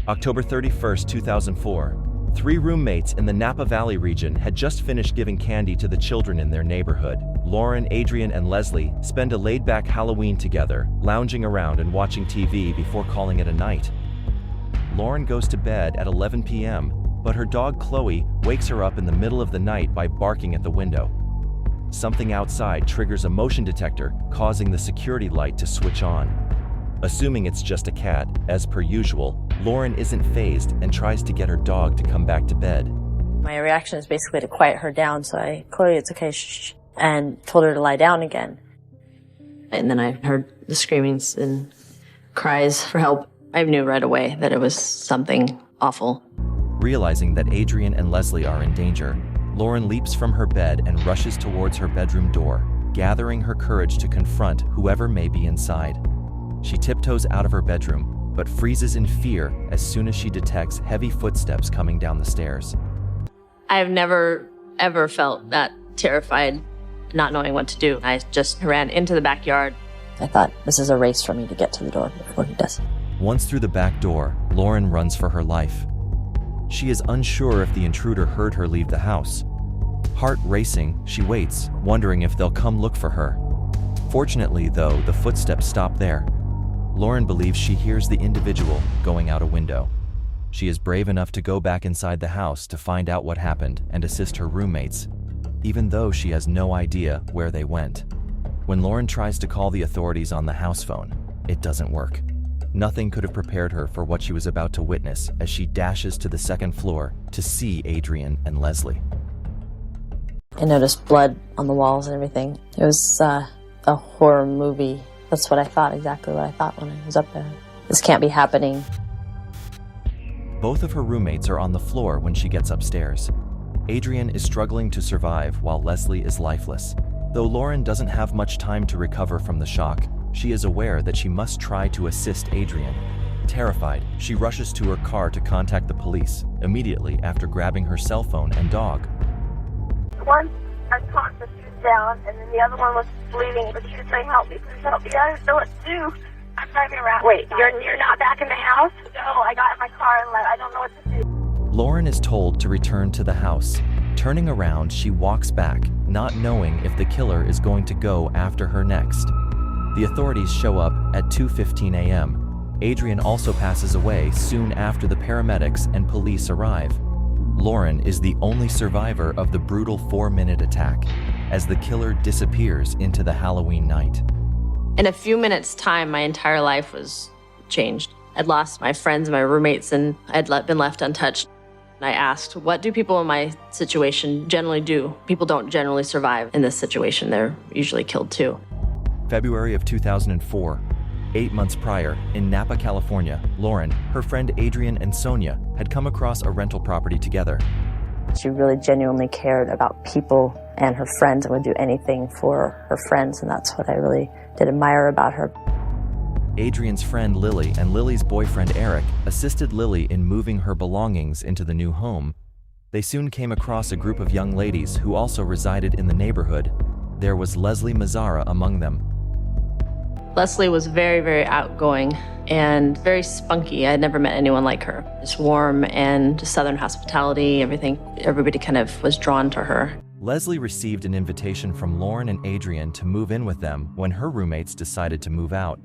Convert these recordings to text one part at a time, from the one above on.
October 31st, 2004. Three roommates in the Napa Valley region had just finished giving candy to the children in their neighborhood. Lauren, Adrian, and Leslie spend a laid-back Halloween together, lounging around and watching TV before calling it a night. Lauren goes to bed at 11 p.m., but her dog Chloe wakes her up in the middle of the night by barking at the window. Something outside triggers a motion detector, causing the security light to switch on. Assuming it's just a cat, as per usual, Lauren isn't fazed and tries to get her dog to come back to bed. My reaction is basically to quiet her down, so I, Chloe, it's okay, shh, and told her to lie down again. And then I heard the screamings and cries for help. I knew right away that it was something awful. Realizing that Adrian and Leslie are in danger, Lauren leaps from her bed and rushes towards her bedroom door, gathering her courage to confront whoever may be inside. She tiptoes out of her bedroom, but freezes in fear as soon as she detects heavy footsteps coming down the stairs. I've never, ever felt that terrified, not knowing what to do. I just ran into the backyard. I thought, this is a race for me to get to the door before he does. Once through the back door, Lauren runs for her life. She is unsure if the intruder heard her leave the house. Heart racing, she waits, wondering if they'll come look for her. Fortunately, though, the footsteps stop there. Lauren believes she hears the individual going out a window. She is brave enough to go back inside the house to find out what happened and assist her roommates, even though she has no idea where they went. When Lauren tries to call the authorities on the house phone, it doesn't work. Nothing could have prepared her for what she was about to witness as she dashes to the second floor to see Adrian and Leslie. I noticed blood on the walls and everything. It was a horror movie. That's what I thought, exactly what I thought when I was up there. This can't be happening. Both of her roommates are on the floor when she gets upstairs. Adrian is struggling to survive while Leslie is lifeless. Though Lauren doesn't have much time to recover from the shock, she is aware that she must try to assist Adrian. Terrified, she rushes to her car to contact the police, immediately after grabbing her cell phone and dog. One unconscious down, and then the other one was bleeding, but she was saying, help me, please help me. I don't know what to do. I'm driving around. Wait, you're not back in the house? No, I got in my car and left. I don't know what to do. Lauren is told to return to the house. Turning around, she walks back, not knowing if the killer is going to go after her next. The authorities show up at 2:15 a.m. Adrian also passes away soon after the paramedics and police arrive. Lauren is the only survivor of the brutal 4-minute attack, as the killer disappears into the Halloween night. In a few minutes' time, my entire life was changed. I'd lost my friends, my roommates, and I'd been left untouched. I asked, what do people in my situation generally do? People don't generally survive in this situation. They're usually killed too. February of 2004. 8 months prior, in Napa, California, Lauren, her friend Adrian, and Sonia had come across a rental property together. She really genuinely cared about people and her friends and would do anything for her friends, and that's what I really did admire about her. Adrian's friend Lily and Lily's boyfriend Eric assisted Lily in moving her belongings into the new home. They soon came across a group of young ladies who also resided in the neighborhood. There was Leslie Mazzara among them. Leslie was very, very outgoing and very spunky. I had never met anyone like her. Just warm and just Southern hospitality, everything. Everybody kind of was drawn to her. Leslie received an invitation from Lauren and Adrian to move in with them when her roommates decided to move out.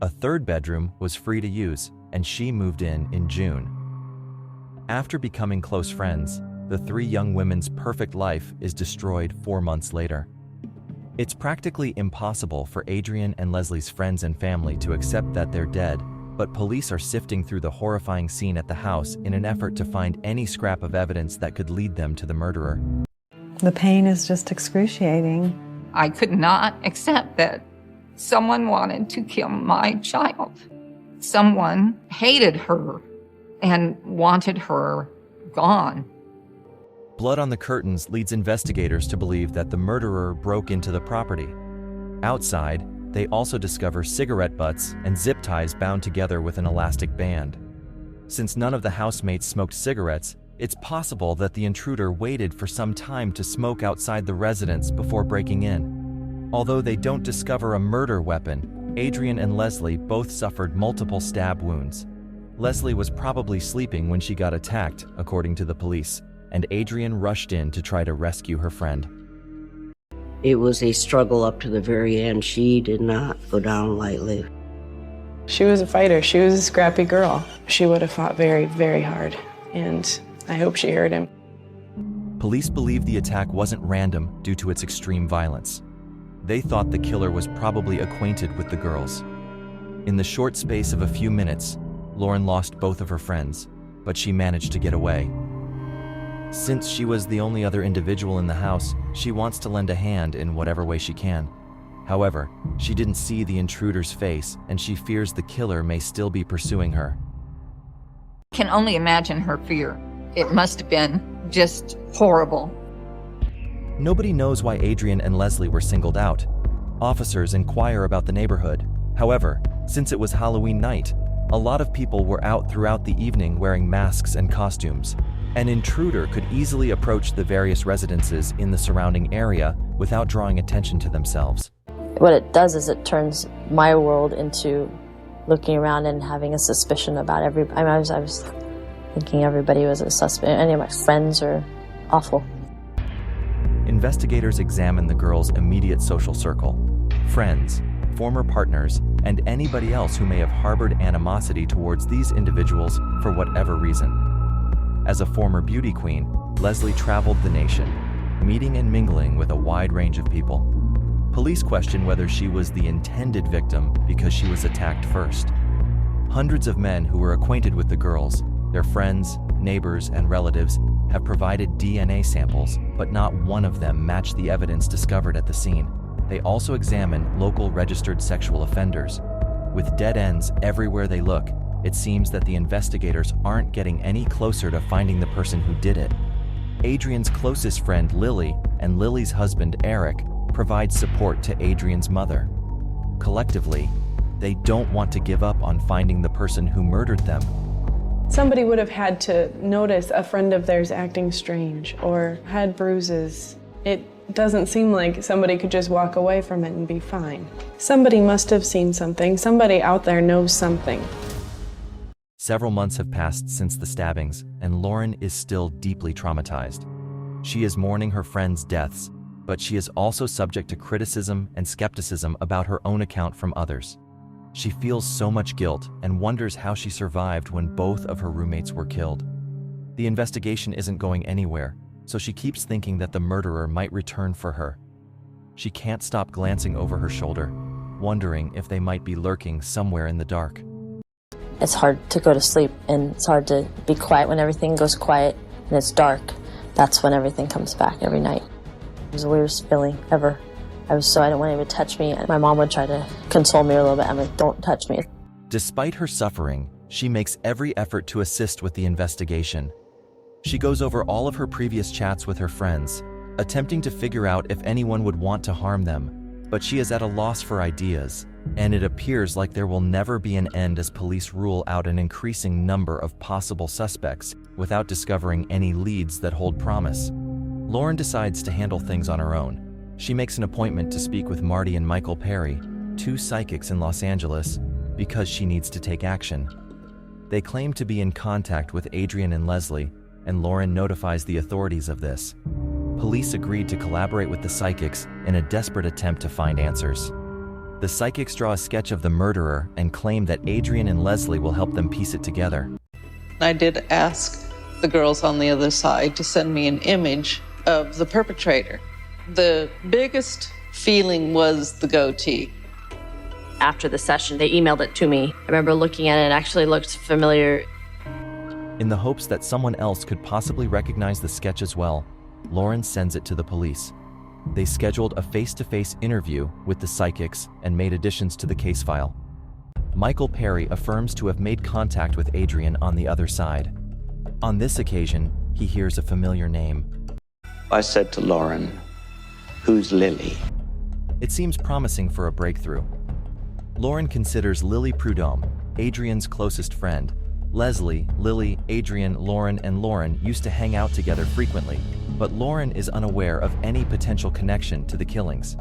A third bedroom was free to use, and she moved in June. After becoming close friends, the three young women's perfect life is destroyed 4 months later. It's practically impossible for Adrian and Leslie's friends and family to accept that they're dead, but police are sifting through the horrifying scene at the house in an effort to find any scrap of evidence that could lead them to the murderer. The pain is just excruciating. I could not accept that someone wanted to kill my child. Someone hated her and wanted her gone. Blood on the curtains leads investigators to believe that the murderer broke into the property. Outside, they also discover cigarette butts and zip ties bound together with an elastic band. Since none of the housemates smoked cigarettes, it's possible that the intruder waited for some time to smoke outside the residence before breaking in. Although they don't discover a murder weapon, Adrian and Leslie both suffered multiple stab wounds. Leslie was probably sleeping when she got attacked, according to the police, and Adrian rushed in to try to rescue her friend. It was a struggle up to the very end. She did not go down lightly. She was a fighter. She was a scrappy girl. She would have fought very, very hard, and I hope she hurt him. Police believe the attack wasn't random due to its extreme violence. They thought the killer was probably acquainted with the girls. In the short space of a few minutes, Lauren lost both of her friends, but she managed to get away. Since she was the only other individual in the house, she wants to lend a hand in whatever way she can. However, she didn't see the intruder's face, and she fears the killer may still be pursuing her. Can only imagine her fear. It must have been just horrible. Nobody knows why Adrian and Leslie were singled out. Officers inquire about the neighborhood. However, since it was Halloween night, a lot of people were out throughout the evening wearing masks and costumes. An intruder could easily approach the various residences in the surrounding area without drawing attention to themselves. What it does is it turns my world into looking around and having a suspicion about everybody. I was thinking everybody was a suspect. Any of my friends are awful. Investigators examine the girls' immediate social circle, friends, former partners, and anybody else who may have harbored animosity towards these individuals for whatever reason. As a former beauty queen, Leslie traveled the nation, meeting and mingling with a wide range of people. Police question whether she was the intended victim because she was attacked first. Hundreds of men who were acquainted with the girls, their friends, neighbors, and relatives have provided DNA samples, but not one of them matched the evidence discovered at the scene. They also examine local registered sexual offenders. With dead ends everywhere they look, it seems that the investigators aren't getting any closer to finding the person who did it. Adrian's closest friend, Lily, and Lily's husband, Eric, provide support to Adrian's mother. Collectively, they don't want to give up on finding the person who murdered them. Somebody would have had to notice a friend of theirs acting strange or had bruises. It doesn't seem like somebody could just walk away from it and be fine. Somebody must have seen something. Somebody out there knows something. Several months have passed since the stabbings, and Lauren is still deeply traumatized. She is mourning her friends' deaths, but she is also subject to criticism and skepticism about her own account from others. She feels so much guilt and wonders how she survived when both of her roommates were killed. The investigation isn't going anywhere, so she keeps thinking that the murderer might return for her. She can't stop glancing over her shoulder, wondering if they might be lurking somewhere in the dark. It's hard to go to sleep, and it's hard to be quiet when everything goes quiet and it's dark. That's when everything comes back every night. It was the weirdest feeling ever. I didn't want anyone to touch me. My mom would try to console me a little bit. I'm like, don't touch me. Despite her suffering, she makes every effort to assist with the investigation. She goes over all of her previous chats with her friends, attempting to figure out if anyone would want to harm them, but she is at a loss for ideas, and it appears like there will never be an end as police rule out an increasing number of possible suspects without discovering any leads that hold promise. Lauren decides to handle things on her own. She makes an appointment to speak with Marty and Michael Perry, two psychics in Los Angeles, because she needs to take action. They claim to be in contact with Adrian and Leslie, and Lauren notifies the authorities of this. Police agreed to collaborate with the psychics in a desperate attempt to find answers. The psychics draw a sketch of the murderer and claim that Adrian and Leslie will help them piece it together. I did ask the girls on the other side to send me an image of the perpetrator. The biggest feeling was the goatee. After the session, they emailed it to me. I remember looking at it, it actually looked familiar. In the hopes that someone else could possibly recognize the sketch as well, Lauren sends it to the police. They scheduled a face-to-face interview with the psychics and made additions to the case file. Michael Perry affirms to have made contact with Adrian on the other side. On this occasion, he hears a familiar name. I said to Lauren, "Who's Lily?" It seems promising for a breakthrough. Lauren considers Lily Prudhomme, Adrian's closest friend. Leslie, Lily, Adrian, Lauren, and Lauren used to hang out together frequently, but Lauren is unaware of any potential connection to the killings.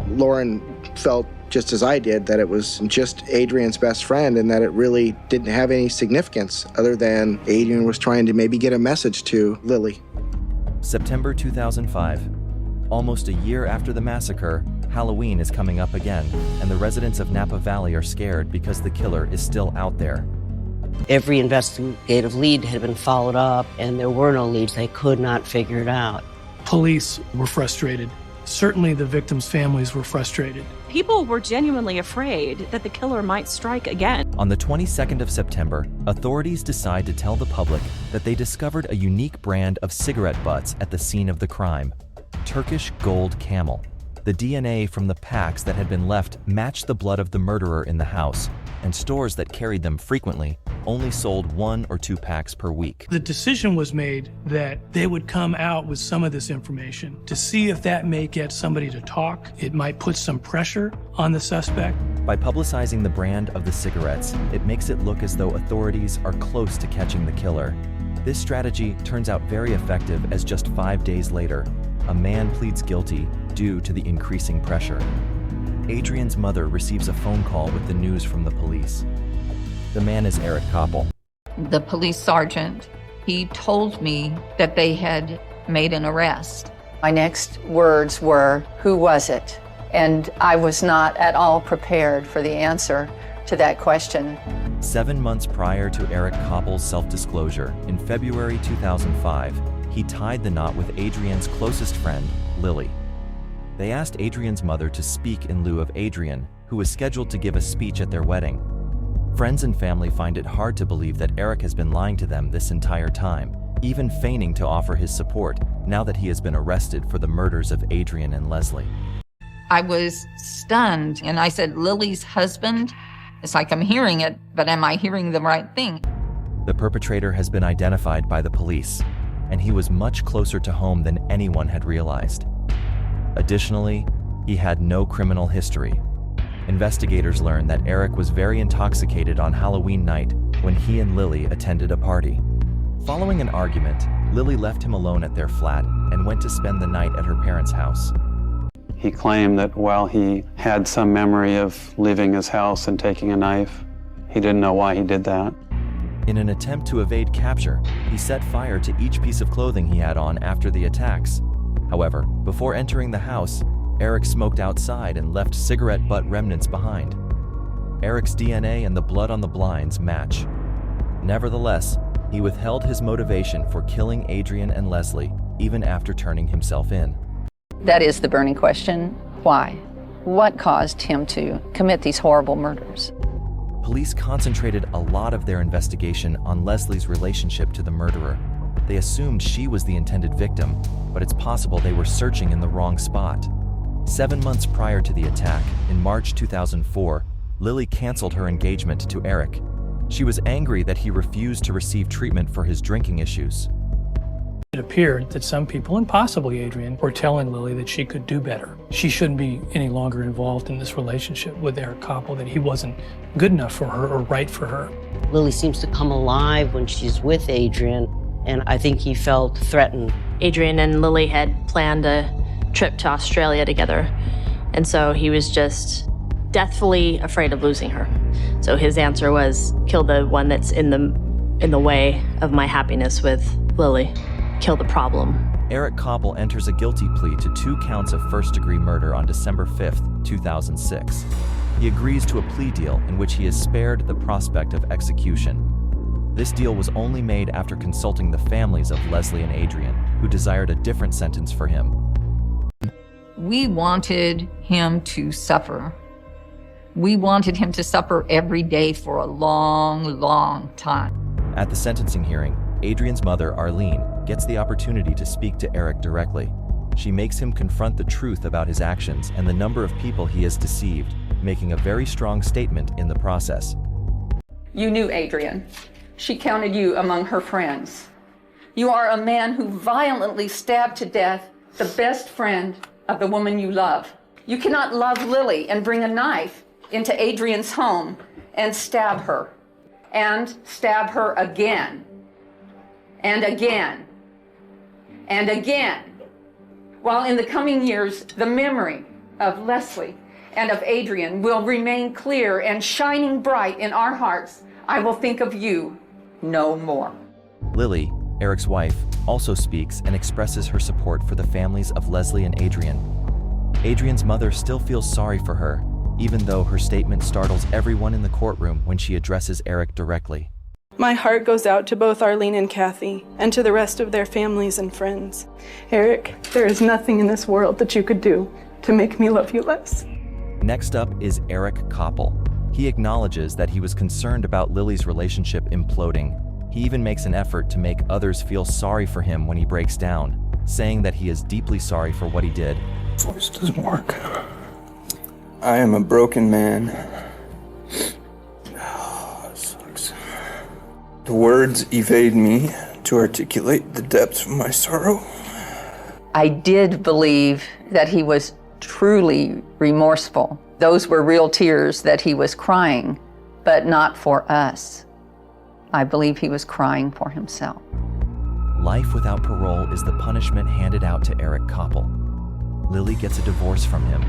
Lauren felt just as I did, that it was just Adrian's best friend and that it really didn't have any significance other than Adrian was trying to maybe get a message to Lily. September 2005. Almost a year after the massacre, Halloween is coming up again, and the residents of Napa Valley are scared because the killer is still out there. Every investigative lead had been followed up, and there were no leads. They could not figure it out. Police were frustrated. Certainly the victims' families were frustrated. People were genuinely afraid that the killer might strike again. On the 22nd of September, authorities decide to tell the public that they discovered a unique brand of cigarette butts at the scene of the crime. Turkish Gold Camel. The DNA from the packs that had been left matched the blood of the murderer in the house, and stores that carried them frequently only sold 1 or 2 packs per week. The decision was made that they would come out with some of this information to see if that may get somebody to talk. It might put some pressure on the suspect. By publicizing the brand of the cigarettes, it makes it look as though authorities are close to catching the killer. This strategy turns out very effective, as just 5 days later, a man pleads guilty due to the increasing pressure. Adrian's mother receives a phone call with the news from the police. The man is Eric Koppel. The police sergeant, he told me that they had made an arrest. My next words were, "Who was it?" And I was not at all prepared for the answer to that question. 7 months prior to Eric Koppel's self-disclosure, in February 2005, he tied the knot with Adrian's closest friend, Lily. They asked Adrian's mother to speak in lieu of Adrian, who was scheduled to give a speech at their wedding. Friends and family find it hard to believe that Eric has been lying to them this entire time, even feigning to offer his support now that he has been arrested for the murders of Adrian and Leslie. I was stunned, and I said, "Lily's husband?" It's like I'm hearing it, but am I hearing the right thing? The perpetrator has been identified by the police, and he was much closer to home than anyone had realized. Additionally, he had no criminal history. Investigators learned that Eric was very intoxicated on Halloween night when he and Lily attended a party. Following an argument, Lily left him alone at their flat and went to spend the night at her parents' house. He claimed that while he had some memory of leaving his house and taking a knife, he didn't know why he did that. In an attempt to evade capture, he set fire to each piece of clothing he had on after the attacks. However, before entering the house, Eric smoked outside and left cigarette butt remnants behind. Eric's DNA and the blood on the blinds match. Nevertheless, he withheld his motivation for killing Adrian and Leslie even after turning himself in. That is the burning question. Why? What caused him to commit these horrible murders? Police concentrated a lot of their investigation on Leslie's relationship to the murderer. They assumed she was the intended victim, but it's possible they were searching in the wrong spot. 7 months prior to the attack, in March 2004, Lily canceled her engagement to Eric. She was angry that he refused to receive treatment for his drinking issues. It appeared that some people, and possibly Adrian, were telling Lily that she could do better. She shouldn't be any longer involved in this relationship with Eric Koppel, that he wasn't good enough for her or right for her. Lily seems to come alive when she's with Adrian, and I think he felt threatened. Adrian and Lily had planned a trip to Australia together, and so he was just deathfully afraid of losing her. So his answer was, kill the one that's in the way of my happiness with Lily. Kill the problem. Eric Koppel enters a guilty plea to 2 counts of first-degree murder on December 5th, 2006. He agrees to a plea deal in which he is spared the prospect of execution. This deal was only made after consulting the families of Leslie and Adrian, who desired a different sentence for him. We wanted him to suffer. We wanted him to suffer every day for a long, long time. At the sentencing hearing, Adrian's mother, Arlene, gets the opportunity to speak to Eric directly. She makes him confront the truth about his actions and the number of people he has deceived, making a very strong statement in the process. You knew Adrian. She counted you among her friends. You are a man who violently stabbed to death the best friend of the woman you love. You cannot love Lily and bring a knife into Adrian's home and stab her again, and again, and again. While in the coming years, the memory of Leslie and of Adrian will remain clear and shining bright in our hearts, I will think of you no more. Lily, Eric's wife, also speaks and expresses her support for the families of Leslie and Adrian. Adrian's mother still feels sorry for her, even though her statement startles everyone in the courtroom when she addresses Eric directly. My heart goes out to both Arlene and Kathy, and to the rest of their families and friends. Eric, there is nothing in this world that you could do to make me love you less. Next up is Eric Koppel. He acknowledges that he was concerned about Lily's relationship imploding. He even makes an effort to make others feel sorry for him when he breaks down, saying that he is deeply sorry for what he did. Voice doesn't work. I am a broken man. The words evade me to articulate the depths of my sorrow. I did believe that he was truly remorseful. Those were real tears that he was crying, but not for us. I believe he was crying for himself. Life without parole is the punishment handed out to Eric Koppel. Lily gets a divorce from him.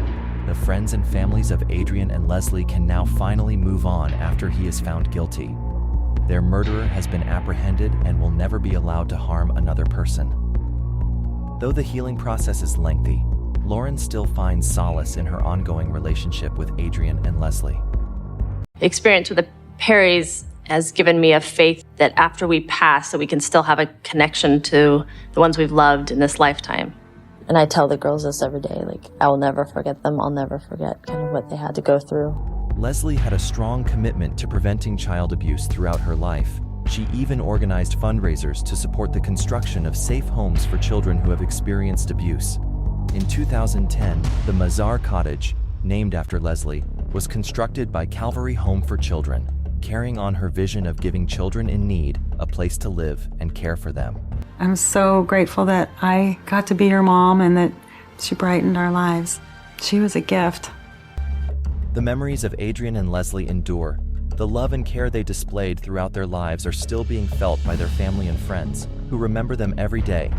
The friends and families of Adrian and Leslie can now finally move on after he is found guilty. Their murderer has been apprehended and will never be allowed to harm another person. Though the healing process is lengthy, Lauren still finds solace in her ongoing relationship with Adrian and Leslie. The experience with the Perrys has given me a faith that after we pass, that we can still have a connection to the ones we've loved in this lifetime. And I tell the girls this every day, like, I will never forget them. I'll never forget kind of what they had to go through. Leslie had a strong commitment to preventing child abuse throughout her life. She even organized fundraisers to support the construction of safe homes for children who have experienced abuse. In 2010, the Mazar Cottage, named after Leslie, was constructed by Calvary Home for Children, carrying on her vision of giving children in need a place to live and care for them. I'm so grateful that I got to be her mom and that she brightened our lives. She was a gift. The memories of Adrian and Leslie endure. The love and care they displayed throughout their lives are still being felt by their family and friends, who remember them every day